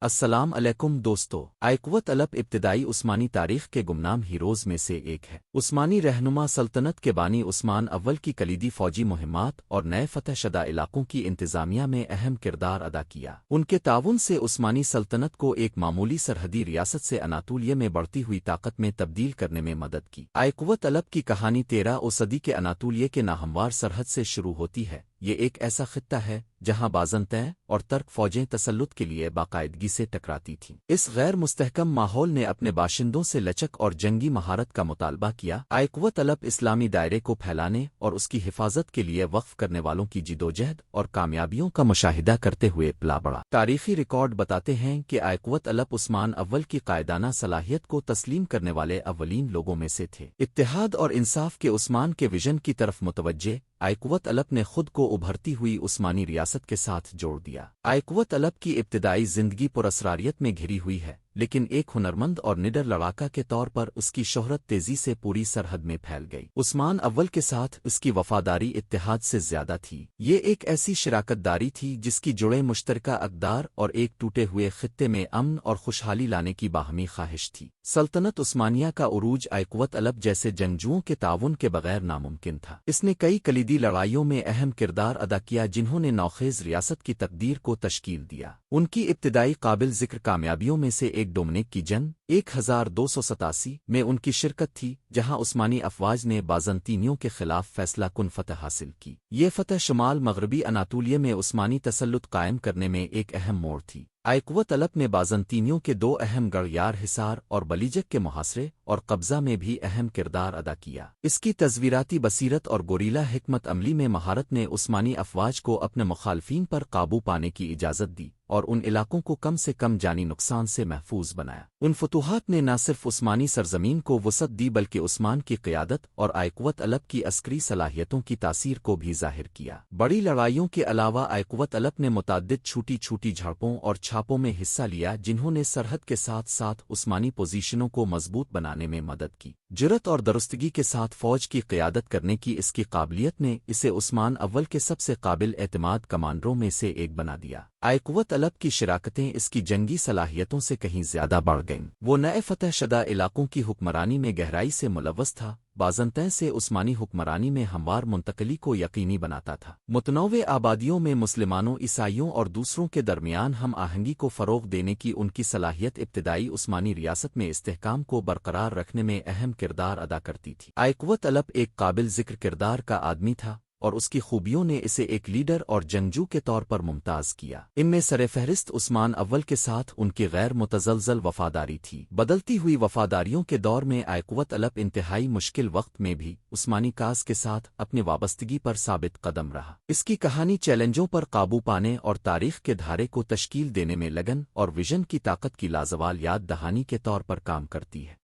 السلام علیکم دوستو، آئقوت الب ابتدائی عثمانی تاریخ کے گمنام ہیروز میں سے ایک ہے۔ عثمانی رہنما سلطنت کے بانی عثمان اول کی کلیدی فوجی مہمات اور نئے فتح شدہ علاقوں کی انتظامیہ میں اہم کردار ادا کیا۔ ان کے تعاون سے عثمانی سلطنت کو ایک معمولی سرحدی ریاست سے اناطولیہ میں بڑھتی ہوئی طاقت میں تبدیل کرنے میں مدد کی۔ آئقوت الب کی کہانی 13 صدی کے اناطولیہ کے ناہموار سرحد سے شروع ہوتی ہے۔ یہ ایک ایسا خطہ ہے جہاں بازنطین اور ترک فوجیں تسلط کے لیے باقاعدگی سے ٹکراتی تھیں۔ اس غیر مستحکم ماحول نے اپنے باشندوں سے لچک اور جنگی مہارت کا مطالبہ کیا۔ آئقوت الب اسلامی دائرے کو پھیلانے اور اس کی حفاظت کے لیے وقف کرنے والوں کی جدوجہد اور کامیابیوں کا مشاہدہ کرتے ہوئے پلا بڑھا۔ تاریخی ریکارڈ بتاتے ہیں کہ آئقوت الب عثمان اول کی قائدانہ صلاحیت کو تسلیم کرنے والے اولین لوگوں میں سے تھے۔ اتحاد اور انصاف کے عثمان کے وژن کی طرف متوجہ آئقوت الب نے خود کو ابھرتی ہوئی عثمانی ریاست کے ساتھ جوڑ دیا۔ آئقوت الب کی ابتدائی زندگی پراسراریت میں گھری ہوئی ہے، لیکن ایک ہنرمند اور نڈر لڑاکا کے طور پر اس کی شہرت تیزی سے پوری سرحد میں پھیل گئی۔ عثمان اول کے ساتھ اس کی وفاداری اتحاد سے زیادہ تھی۔ یہ ایک ایسی شراکت داری تھی جس کی جڑیں مشترکہ اقدار اور ایک ٹوٹے ہوئے خطے میں امن اور خوشحالی لانے کی باہمی خواہش تھی۔ سلطنت عثمانیہ کا عروج آئقوت الب جیسے جنگجوؤں کے تعاون کے بغیر ناممکن تھا۔ اس نے کئی کلیدی لڑائیوں میں اہم کردار ادا کیا جنہوں نے نوخیز ریاست کی تقدیر کو تشکیل دیا۔ ان کی ابتدائی قابل ذکر کامیابیوں میں سے ایک ڈومنیک کی جنگ 1287 میں ان کی شرکت تھی، جہاں عثمانی افواج نے بازنطینیوں کے خلاف فیصلہ کن فتح حاصل کی۔ یہ فتح شمال مغربی اناطولیہ میں عثمانی تسلط قائم کرنے میں ایک اہم موڑ تھی۔ آئقوت الب نے بازنطینیوں کے دو اہم گڑھ یار حصار اور بلیجک کے محاصرے اور قبضہ میں بھی اہم کردار ادا کیا۔ اس کی تصویراتی بصیرت اور گوریلا حکمت عملی میں مہارت نے عثمانی افواج کو اپنے مخالفین پر قابو پانے کی اجازت دی اور ان علاقوں کو کم سے کم جانی نقصان سے محفوظ بنایا۔ ان فتوحات نے نہ صرف عثمانی سرزمین کو وسعت دی بلکہ عثمان کی قیادت اور آئقوت الب کی عسکری صلاحیتوں کی تاثیر کو بھی ظاہر کیا۔ بڑی لڑائیوں کے علاوہ آئقوت الب نے متعدد چھوٹی چھوٹی جھڑپوں اور چھاپوں میں حصہ لیا جنہوں نے سرحد کے ساتھ ساتھ عثمانی پوزیشنوں کو مضبوط بنانے میں مدد کی۔ جرأت اور درستگی کے ساتھ فوج کی قیادت کرنے کی اس کی قابلیت نے اسے عثمان اول کے سب سے قابل اعتماد کمانڈروں میں سے ایک بنا دیا۔ آئقوت الب کی شراکتیں اس کی جنگی صلاحیتوں سے کہیں زیادہ بڑھ گئیں۔ وہ نئے فتح شدہ علاقوں کی حکمرانی میں گہرائی سے ملوث تھا، بازنطین سے عثمانی حکمرانی میں ہموار منتقلی کو یقینی بناتا تھا۔ متنوع آبادیوں میں مسلمانوں، عیسائیوں اور دوسروں کے درمیان ہم آہنگی کو فروغ دینے کی ان کی صلاحیت ابتدائی عثمانی ریاست میں استحکام کو برقرار رکھنے میں اہم کردار ادا کرتی تھی۔ آئقوت الب ایک قابل ذکر کردار کا آدمی تھا اور اس کی خوبیوں نے اسے ایک لیڈر اور جنگجو کے طور پر ممتاز کیا۔ ان میں سرفہرست عثمان اول کے ساتھ ان کی غیر متزلزل وفاداری تھی۔ بدلتی ہوئی وفاداریوں کے دور میں آئقوت الب انتہائی مشکل وقت میں بھی عثمانی کاز کے ساتھ اپنی وابستگی پر ثابت قدم رہا۔ اس کی کہانی چیلنجوں پر قابو پانے اور تاریخ کے دھارے کو تشکیل دینے میں لگن اور وژن کی طاقت کی لازوال یاد دہانی کے طور پر کام کرتی ہے۔